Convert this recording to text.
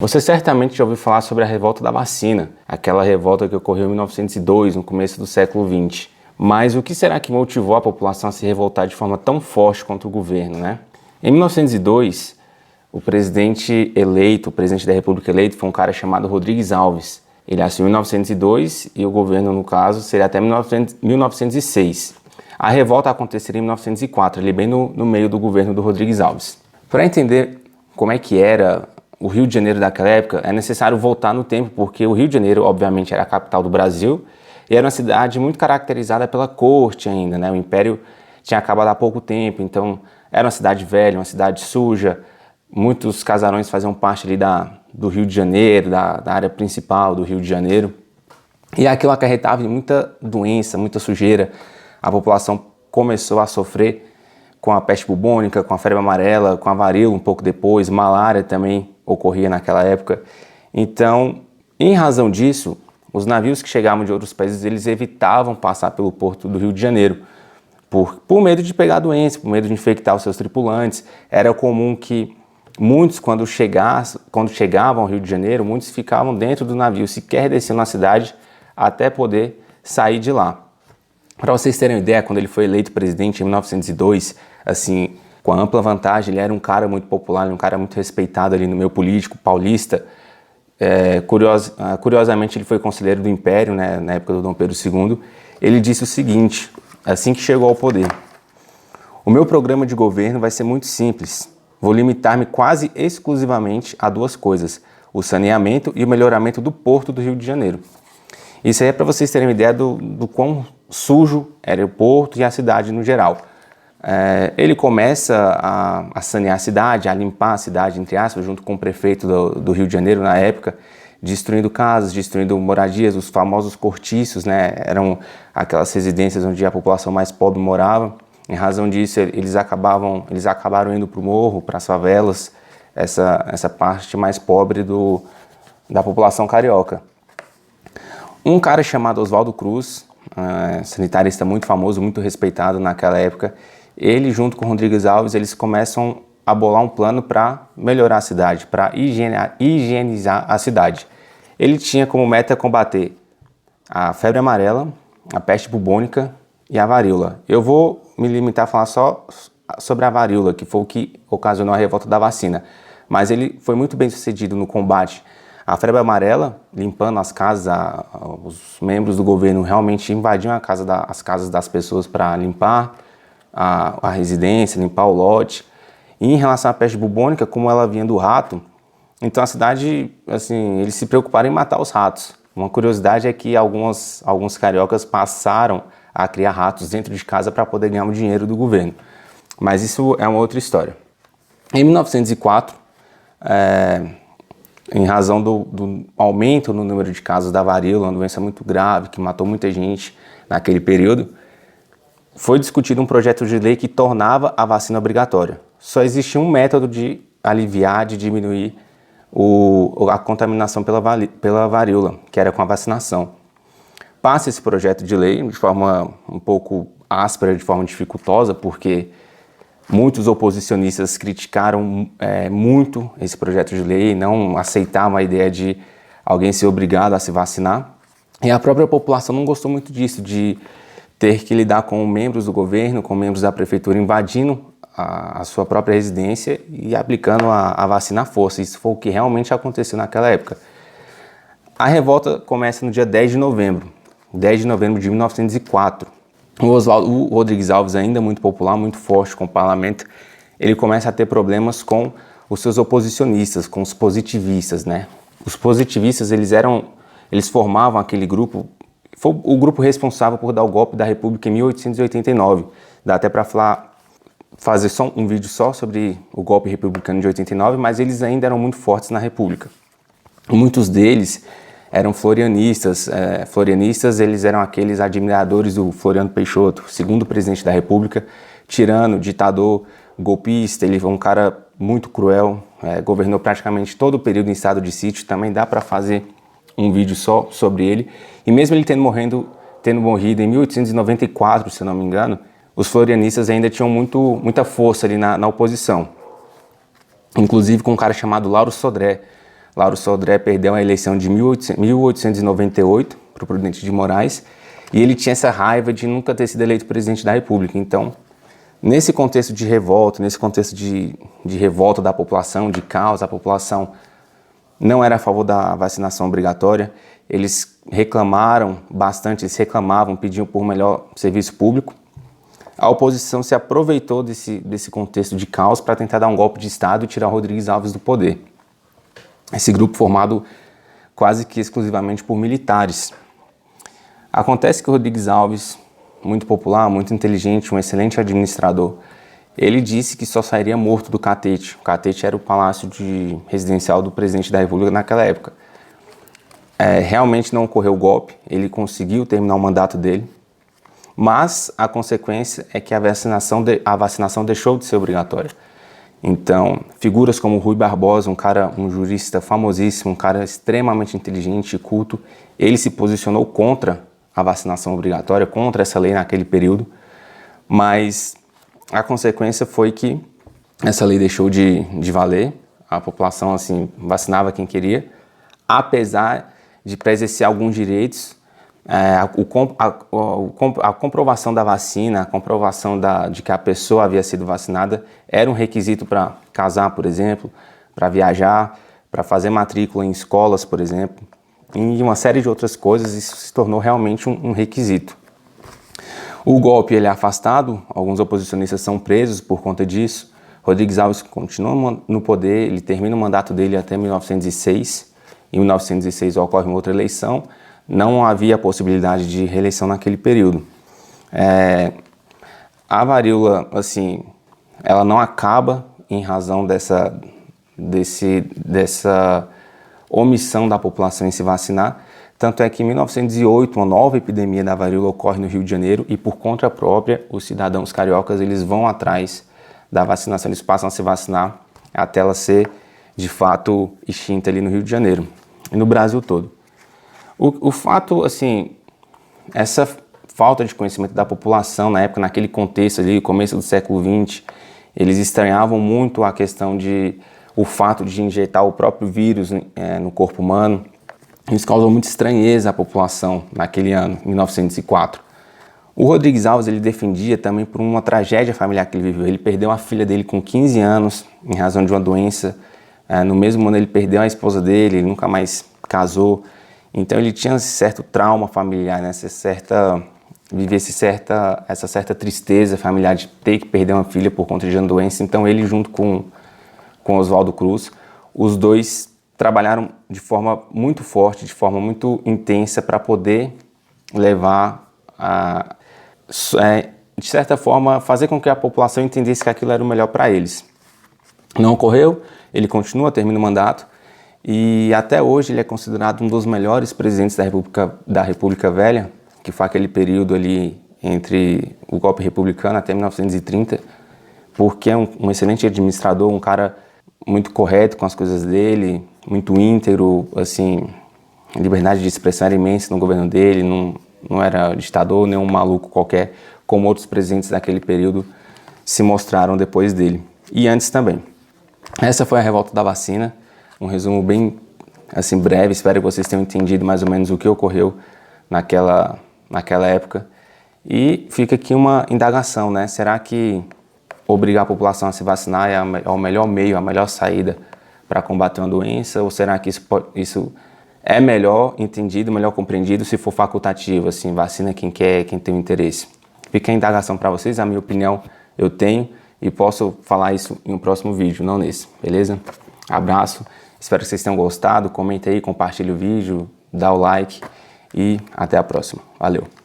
Você certamente já ouviu falar sobre a revolta da vacina, aquela revolta que ocorreu em 1902, no começo do século XX. Mas o que será que motivou a população a se revoltar de forma tão forte contra o governo, né? Em 1902, o presidente da República eleito foi um cara chamado Rodrigues Alves. Ele assumiu em 1902 e o governo, no caso, seria até 1906. A revolta aconteceria em 1904, ali bem no meio do governo do Rodrigues Alves. Para entender como é que era o Rio de Janeiro daquela época, é necessário voltar no tempo, porque o Rio de Janeiro, obviamente, era a capital do Brasil e era uma cidade muito caracterizada pela corte ainda, né? O Império tinha acabado há pouco tempo, então era uma cidade velha, uma cidade suja. Muitos casarões faziam parte ali do Rio de Janeiro, da área principal do Rio de Janeiro. E aquilo acarretava em muita doença, muita sujeira. A população começou a sofrer com a peste bubônica, com a febre amarela, com a varíola um pouco depois, malária também ocorria naquela época. Então, em razão disso, os navios que chegavam de outros países, eles evitavam passar pelo porto do Rio de Janeiro, por medo de pegar doença, por medo de infectar os seus tripulantes. Era comum que muitos, quando chegavam ao Rio de Janeiro, muitos ficavam dentro do navio, sequer desciam na cidade até poder sair de lá. Para vocês terem uma ideia, quando ele foi eleito presidente em 1902, assim, com a ampla vantagem, ele era um cara muito popular, um cara muito respeitado ali no meio político paulista. Curiosamente, ele foi conselheiro do Império, né, na época do Dom Pedro II. Ele disse o seguinte, assim que chegou ao poder: "O meu programa de governo vai ser muito simples. Vou limitar-me quase exclusivamente a duas coisas: o saneamento e o melhoramento do porto do Rio de Janeiro." Isso aí é para vocês terem uma ideia do quão sujo era o porto e a cidade no geral. Ele começa a sanear a cidade, a limpar a cidade, entre aspas, junto com o prefeito do Rio de Janeiro na época, destruindo casas, destruindo moradias, os famosos cortiços, né? Eram aquelas residências onde a população mais pobre morava. Em razão disso, eles acabaram indo para o morro, para as favelas, essa parte mais pobre da população carioca. Um cara chamado Oswaldo Cruz, sanitarista muito famoso, muito respeitado naquela época, ele junto com Rodrigues Alves, eles começam a bolar um plano para melhorar a cidade, para higienizar a cidade. Ele tinha como meta combater a febre amarela, a peste bubônica e a varíola. Eu vou me limitar a falar só sobre a varíola, que foi o que ocasionou a revolta da vacina, mas ele foi muito bem sucedido no combate à febre amarela, limpando as casas. Os membros do governo realmente invadiam as casas das pessoas para limpar a residência, limpar o lote. E em relação à peste bubônica, como ela vinha do rato, então a cidade, assim, eles se preocuparam em matar os ratos. Uma curiosidade é que alguns cariocas passaram a criar ratos dentro de casa para poder ganhar o dinheiro do governo. Mas isso é uma outra história. Em 1904, em razão do aumento no número de casos da varíola, uma doença muito grave que matou muita gente naquele período, foi discutido um projeto de lei que tornava a vacina obrigatória. Só existia um método de aliviar, de diminuir a contaminação pela varíola, que era com a vacinação. Passa esse projeto de lei de forma um pouco áspera, de forma dificultosa, porque muitos oposicionistas criticaram muito esse projeto de lei, não aceitavam a ideia de alguém ser obrigado a se vacinar. E a própria população não gostou muito disso, de ter que lidar com membros do governo, com membros da prefeitura invadindo a sua própria residência e aplicando a vacina à força. Isso foi o que realmente aconteceu naquela época. A revolta começa no dia 10 de novembro de 1904. O Rodrigues Alves, ainda muito popular, muito forte com o parlamento, ele começa a ter problemas com os seus oposicionistas, com os positivistas, né? Os positivistas, eles formavam aquele grupo, foi o grupo responsável por dar o golpe da República em 1889. Dá até para fazer só um vídeo só sobre o golpe republicano de 89, mas eles ainda eram muito fortes na República. Muitos deles eram florianistas. Florianistas, eles eram aqueles admiradores do Floriano Peixoto, segundo presidente da República, tirano, ditador, golpista. Ele foi um cara muito cruel, governou praticamente todo o período em estado de sítio. Também dá para fazer um vídeo só sobre ele. E mesmo ele tendo morrido em 1894, se eu não me engano, os florianistas ainda tinham muita força ali na oposição. Inclusive com um cara chamado Lauro Sodré. Lauro Sodré perdeu a eleição de 1898 para o Prudente de Moraes, e ele tinha essa raiva de nunca ter sido eleito presidente da República. Então, nesse contexto de revolta, nesse contexto de revolta da população, de caos, a população não era a favor da vacinação obrigatória, eles reclamaram bastante, eles reclamavam, pediam por melhor serviço público. A oposição se aproveitou desse contexto de caos para tentar dar um golpe de Estado e tirar Rodrigues Alves do poder. Esse grupo formado quase que exclusivamente por militares. Acontece que o Rodrigues Alves, muito popular, muito inteligente, um excelente administrador, ele disse que só sairia morto do Catete. O Catete era o palácio residencial do presidente da República naquela época. Realmente não ocorreu o golpe, ele conseguiu terminar o mandato dele, mas a consequência é que a vacinação deixou de ser obrigatória. Então, figuras como Rui Barbosa, um jurista famosíssimo, um cara extremamente inteligente e culto, ele se posicionou contra a vacinação obrigatória, contra essa lei naquele período, mas a consequência foi que essa lei deixou de valer, a população assim vacinava quem queria, apesar de presenciar alguns direitos, a comprovação da vacina, a comprovação de que a pessoa havia sido vacinada era um requisito para casar, por exemplo, para viajar, para fazer matrícula em escolas, por exemplo, e uma série de outras coisas. Isso se tornou realmente um requisito. O golpe ele é afastado, alguns oposicionistas são presos por conta disso. Rodrigues Alves continua no poder, ele termina o mandato dele até 1906. Em 1906 ocorre uma outra eleição. Não havia possibilidade de reeleição naquele período. A varíola, assim, ela não acaba em razão dessa omissão da população em se vacinar. Tanto é que em 1908 uma nova epidemia da varíola ocorre no Rio de Janeiro e por conta própria os cidadãos cariocas eles vão atrás da vacinação, eles passam a se vacinar até ela ser de fato extinta ali no Rio de Janeiro e no Brasil todo. O fato, assim, essa falta de conhecimento da população na época, naquele contexto ali, começo do século XX, eles estranhavam muito a questão o fato de injetar o próprio vírus no corpo humano. Isso causou muita estranheza à população naquele ano, 1904. O Rodrigues Alves, ele defendia também por uma tragédia familiar que ele viveu. Ele perdeu a filha dele com 15 anos, em razão de uma doença. No mesmo ano ele perdeu a esposa dele, ele nunca mais casou. Então ele tinha esse certo trauma familiar, né? essa certa tristeza familiar de ter que perder uma filha por conta de uma doença. Então ele junto com Oswaldo Cruz, os dois trabalharam de forma muito forte, de forma muito intensa para poder levar de certa forma, fazer com que a população entendesse que aquilo era o melhor para eles. Não ocorreu, ele termina o mandato, e até hoje ele é considerado um dos melhores presidentes da República Velha, que foi aquele período ali entre o golpe republicano até 1930, porque é um excelente administrador, um cara muito correto com as coisas dele, muito íntegro, assim, liberdade de expressão era imensa no governo dele, não era ditador, nem um maluco qualquer, como outros presidentes daquele período se mostraram depois dele, e antes também. Essa foi a revolta da vacina, um resumo bem assim, breve, espero que vocês tenham entendido mais ou menos o que ocorreu naquela época. E fica aqui uma indagação, né? Será que obrigar a população a se vacinar é o melhor meio, a melhor saída para combater uma doença? Ou será que isso é melhor entendido, melhor compreendido se for facultativo, assim, vacina quem quer, quem tem interesse? Fica a indagação para vocês, a minha opinião eu tenho e posso falar isso em um próximo vídeo, não nesse, beleza? Abraço, espero que vocês tenham gostado, comenta aí, compartilha o vídeo, dá o like e até a próxima. Valeu!